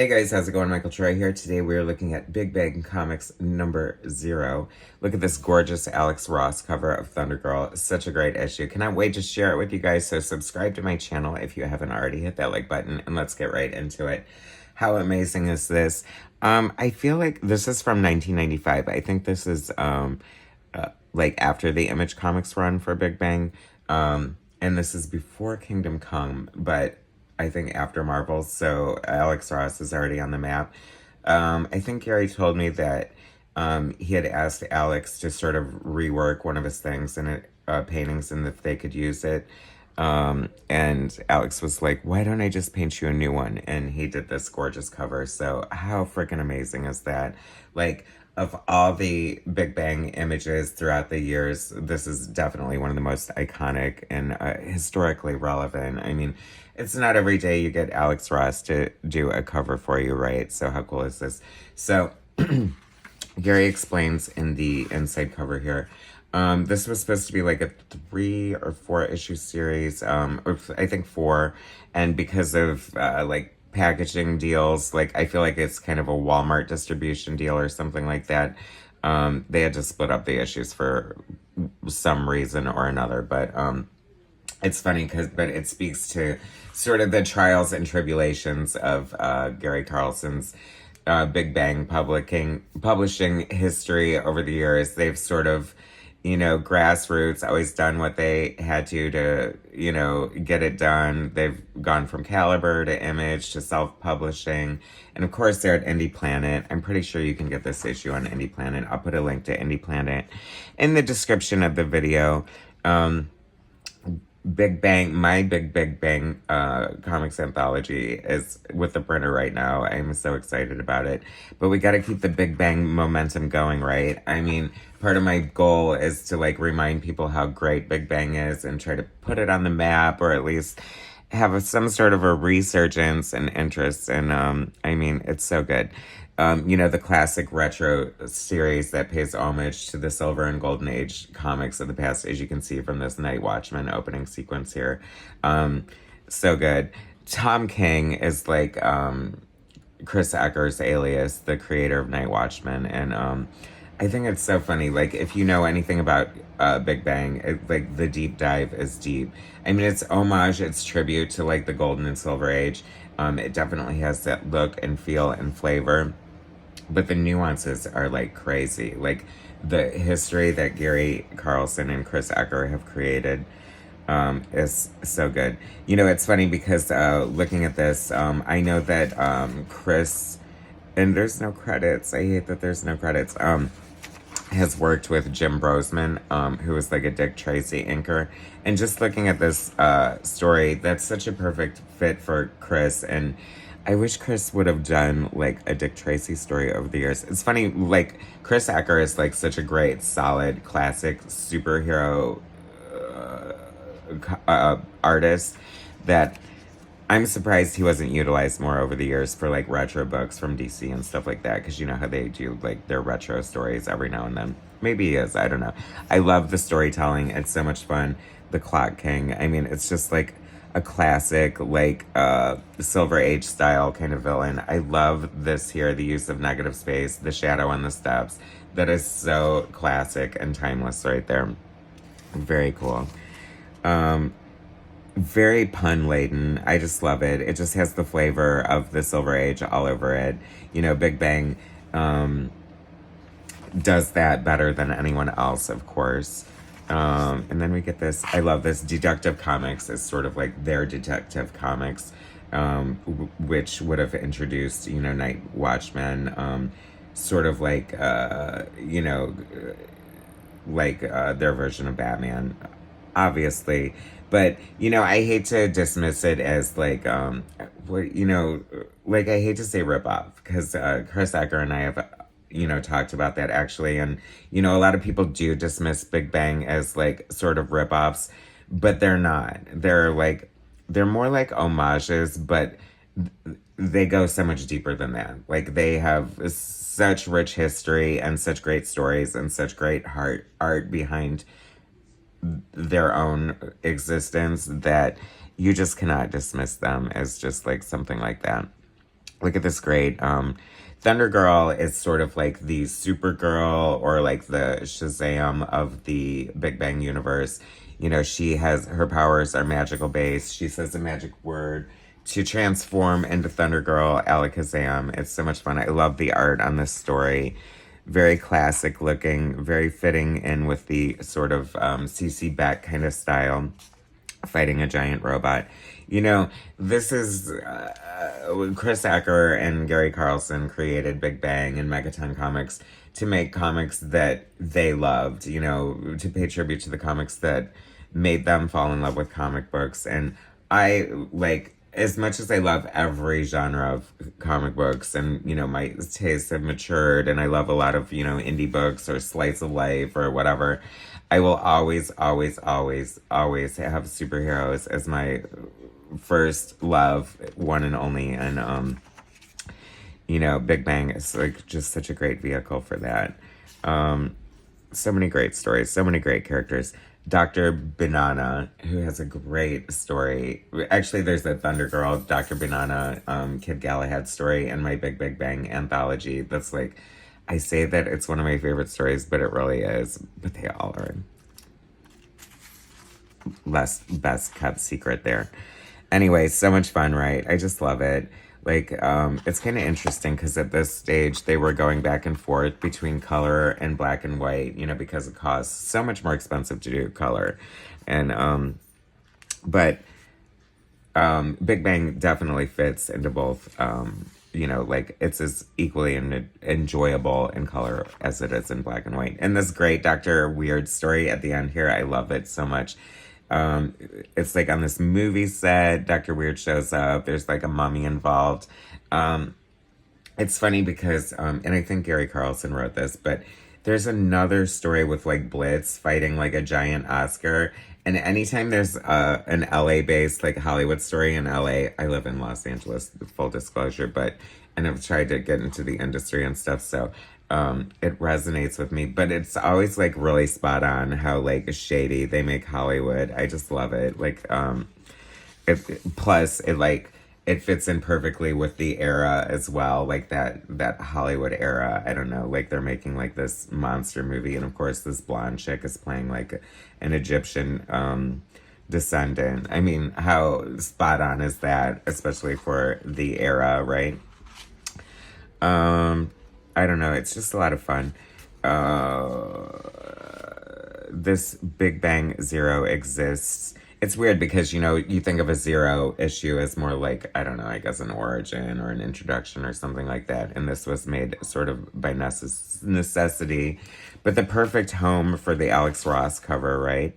Hey guys, how's it going? Michael Troy here. Today we're looking at Big Bang Comics number 0. Look at this gorgeous Alex Ross cover of Thunder Girl. Such a great issue. Cannot wait to share it with you guys. So subscribe to my channel if you haven't already. Hit that like button and let's get right into it. How amazing is this? I feel like this is from 1995. I think this is like after the Image Comics run for Big Bang. And this is before Kingdom Come, but I think after Marvel, so Alex Ross is already on the map. I think Gary told me that he had asked Alex to sort of rework one of his things in paintings and if they could use it. And Alex was like, why don't I just paint you a new one? And he did this gorgeous cover. So how freaking amazing is that? Like, of all the Big Bang images throughout the years, this is definitely one of the most iconic and historically relevant. I mean, it's not every day you get Alex Ross to do a cover for you, right? So how cool is this? So Gary explains in the inside cover here, this was supposed to be like a 3 or 4 issue series, or I think 4, and because of like packaging deals, like I feel like it's kind of a Walmart distribution deal or something like that. They had to split up the issues for some reason or another, but it's funny but it speaks to sort of the trials and tribulations of Gary Carlson's Big Bang publishing history over the years. They've sort of, grassroots, always done what they had to, get it done. They've gone from Caliber to Image to self-publishing. And of course, they're at Indie Planet. I'm pretty sure you can get this issue on Indie Planet. I'll put a link to Indie Planet in the description of the video. Big Bang, my Big Bang comics anthology is with the printer right now. I'm so excited about it. But we got to keep the Big Bang momentum going, right? I mean, part of my goal is to like remind people how great Big Bang is and try to put it on the map, or at least have some sort of a resurgence and interest. And I mean, it's so good. The classic retro series that pays homage to the Silver and Golden Age comics of the past, as you can see from this Night Watchman opening sequence here. So good. Tom King is like Chris Ecker's alias, the creator of Night Watchman, and I think it's so funny. Like, if you know anything about Big Bang, like the deep dive is deep. I mean, it's homage, it's tribute to like the Golden and Silver Age. It definitely has that look and feel and flavor. But the nuances are like crazy. Like the history that Gary Carlson and Chris Ecker have created is so good. It's funny because looking at this, I know that Chris, and there's no credits. I hate that there's no credits. Has worked with Jim Brosman, who was like a Dick Tracy inker. And just looking at this story, that's such a perfect fit for Chris. And I wish Chris would have done like a Dick Tracy story over the years. It's funny, like Chris Ecker is like such a great, solid, classic superhero artist that I'm surprised he wasn't utilized more over the years for like retro books from DC and stuff like that, because you know how they do like their retro stories every now and then. Maybe he is, I don't know. I love the storytelling. It's so much fun. The Clock King, I mean, it's just like a classic, like Silver Age style kind of villain. I love this here, the use of negative space, the shadow on the steps. That is so classic and timeless right there. Very cool. Very pun laden. I just love it. It just has the flavor of the Silver Age all over it. Big Bang does that better than anyone else, of course. And then we get this, I love this, Deductive Comics is sort of like their Detective Comics, which would have introduced, Night Watchman, sort of like, their version of Batman, obviously. But, I hate to dismiss it as like, I hate to say ripoff, because Chris Ecker and I have talked about that actually. And, a lot of people do dismiss Big Bang as like sort of ripoffs, but they're not. They're more like homages, but they go so much deeper than that. Like, they have such rich history and such great stories and such great art behind their own existence that you just cannot dismiss them as just like something like that. Look at this great. Thunder Girl is sort of like the Supergirl or like the Shazam of the Big Bang universe. You know, she has her powers are magical based. She says a magic word to transform into Thunder Girl, Alakazam. It's so much fun. I love the art on this story. Very classic looking, very fitting in with the sort of CC Beck kind of style, fighting a giant robot. You know, this is Chris Acker and Gary Carlson created Big Bang and Megaton Comics to make comics that they loved, you know, to pay tribute to the comics that made them fall in love with comic books. And I like, as much as I love every genre of comic books and, you know, my tastes have matured and I love a lot of, you know, indie books or slice of life or whatever, I will always, always, always, always have superheroes as my first love, one and only. And, you know, Big Bang is like just such a great vehicle for that. So many great stories, so many great characters. Dr. Banana, who has a great story. Actually, there's a Thunder Girl, Dr. Banana, Kid Galahad story in my Big Bang anthology. That's like, I say that it's one of my favorite stories, but it really is. But they all are. Best kept secret there. Anyway, so much fun, right? I just love it. Like, it's kind of interesting because at this stage they were going back and forth between color and black and white, you know, because it costs so much more expensive to do color. And, but Big Bang definitely fits into both, you know, like it's as equally enjoyable in color as it is in black and white. And this great Dr. Weird story at the end here, I love it so much. It's like on this movie set, Dr. Weird shows up, there's like a mummy involved. It's funny because, and I think Gary Carlson wrote this, but there's another story with like Blitz fighting like a giant Oscar. And anytime there's an LA based like Hollywood story in LA, I live in Los Angeles, full disclosure, but, and I've tried to get into the industry and stuff. So, it resonates with me, but it's always like really spot on how like shady they make Hollywood. I just love it. Like, plus it like, it fits in perfectly with the era as well. Like that Hollywood era. I don't know, like they're making like this monster movie. And of course this blonde chick is playing like an Egyptian, descendant. I mean, how spot on is that, especially for the era, right? I don't know. It's just a lot of fun. This Big Bang Zero exists. It's weird because, you know, you think of a zero issue as more like, I don't know, I guess an origin or an introduction or something like that. And this was made sort of by necessity. But the perfect home for the Alex Ross cover, right?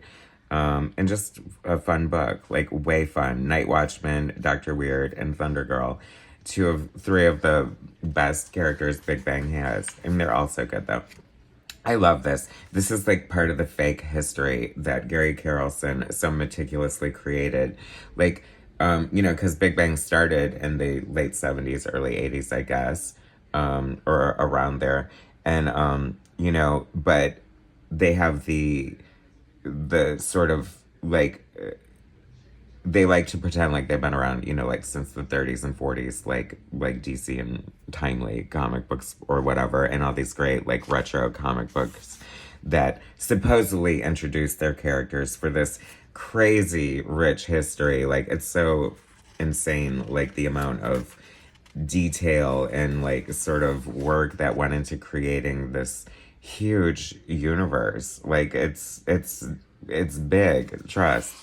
And just a fun book, like way fun. Night Watchman, Dr. Weird, and Thunder Girl. Three of the best characters Big Bang has. And they're all so good, though. I love this. This is like part of the fake history that Gary Carlson so meticulously created. Like, you know, because Big Bang started in the late 70s, early 80s, I guess, or around there. And, you know, but they have the sort of like, they like to pretend like they've been around, you know, like since the 30s and 40s, like DC and Timely comic books or whatever, and all these great like retro comic books that supposedly introduced their characters for this crazy rich history. Like it's so insane, like the amount of detail and like sort of work that went into creating this huge universe. Like it's big, trust.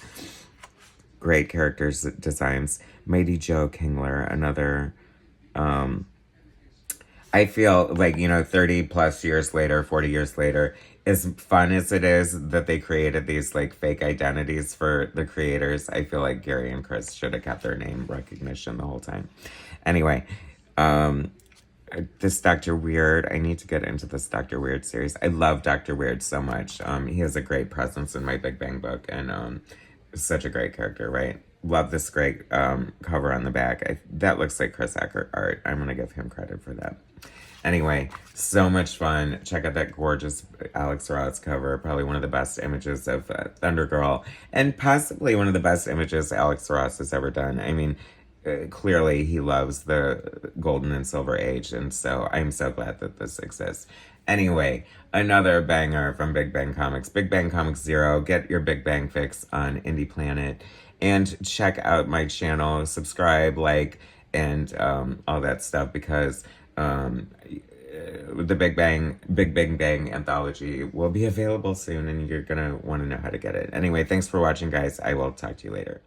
Great characters designs. Mighty Joe Kingler, another, I feel like, you know, 30 plus years later, 40 years later, as fun as it is that they created these like fake identities for the creators, I feel like Gary and Chris should have kept their name recognition the whole time. Anyway, this Dr. Weird, I need to get into this Dr. Weird series. I love Dr. Weird so much. He has a great presence in my Big Bang book, and such a great character, right? Love this great cover on the back. That looks like Chris Acker art. I'm going to give him credit for that. Anyway, so much fun. Check out that gorgeous Alex Ross cover. Probably one of the best images of Thunder Girl. And possibly one of the best images Alex Ross has ever done. I mean, clearly he loves the golden and silver age, and so I'm so glad that this exists. Anyway, another banger from Big Bang Comics. Big Bang Comics Zero. Get your Big Bang fix on Indie Planet. And check out my channel. Subscribe, like, and all that stuff, because the Big Bang Bang anthology will be available soon, and you're going to want to know how to get it. Anyway, thanks for watching, guys. I will talk to you later.